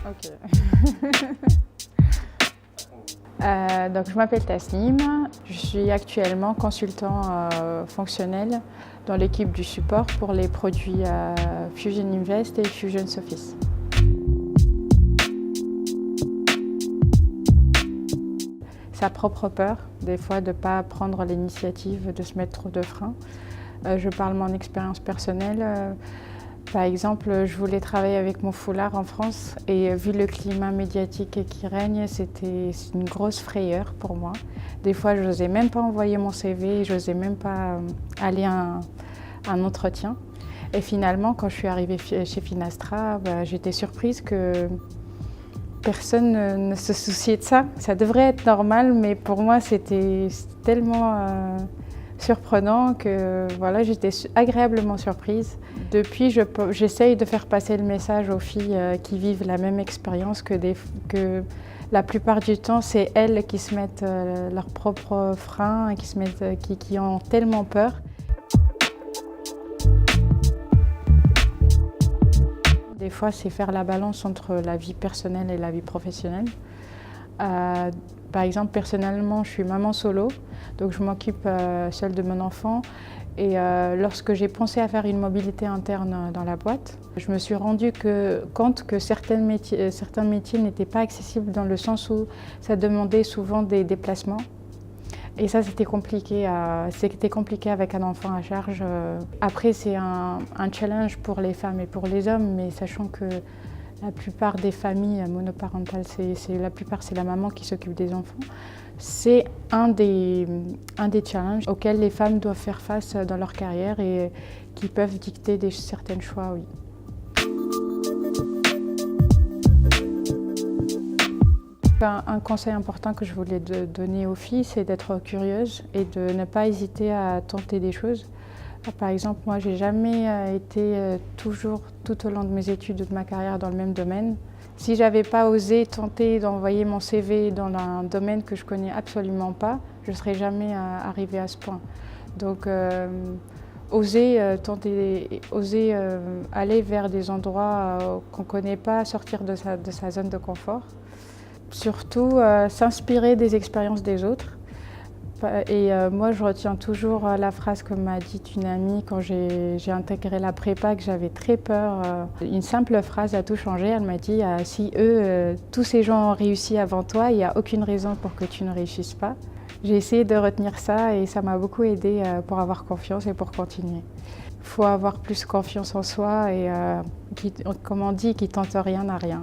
Ok. Donc, je m'appelle Tasnim. Je suis actuellement consultant fonctionnel dans l'équipe du support pour les produits Fusion Invest et Fusion Office. Sa propre peur, des fois, de ne pas prendre l'initiative, de se mettre trop de freins. Je parle de mon expérience personnelle. Par exemple, je voulais travailler avec mon foulard en France et vu le climat médiatique qui règne, c'était une grosse frayeur pour moi. Des fois, je n'osais même pas envoyer mon CV, je n'osais même pas aller à un entretien. Et finalement, quand je suis arrivée chez Finastra, j'étais surprise que personne ne se souciait de ça. Ça devrait être normal, mais pour moi, c'était tellement surprenant que voilà, j'étais agréablement surprise. Depuis, j'essaye de faire passer le message aux filles qui vivent la même expérience que la plupart du temps, c'est elles qui se mettent leurs propres freins, qui ont tellement peur. Des fois, c'est faire la balance entre la vie personnelle et la vie professionnelle. Par exemple, personnellement, je suis maman solo, donc je m'occupe seule de mon enfant. Et lorsque j'ai pensé à faire une mobilité interne dans la boîte, je me suis rendu compte que certains métiers n'étaient pas accessibles dans le sens où ça demandait souvent des déplacements. Et ça, c'était compliqué avec un enfant à charge. Après, c'est un challenge pour les femmes et pour les hommes, mais sachant que la plupart des familles monoparentales, c'est la maman qui s'occupe des enfants. C'est un des challenges auxquels les femmes doivent faire face dans leur carrière et qui peuvent dicter certains choix, oui. Un conseil important que je voulais donner aux filles, c'est d'être curieuse et de ne pas hésiter à tenter des choses. Par exemple, moi, j'ai jamais été toujours, tout au long de mes études ou de ma carrière, dans le même domaine. Si j'avais pas osé tenter d'envoyer mon CV dans un domaine que je connais absolument pas, je ne serais jamais arrivée à ce point. Donc, oser aller vers des endroits qu'on ne connaît pas, sortir de sa zone de confort. Surtout, s'inspirer des expériences des autres. Et moi, je retiens toujours la phrase que m'a dite une amie quand j'ai intégré la prépa, que j'avais très peur. Une simple phrase a tout changé. Elle m'a dit « Si tous ces gens ont réussi avant toi, il n'y a aucune raison pour que tu ne réussisses pas ». J'ai essayé de retenir ça et ça m'a beaucoup aidée pour avoir confiance et pour continuer. Il faut avoir plus confiance en soi et, comme on dit, qui tente rien n'a rien.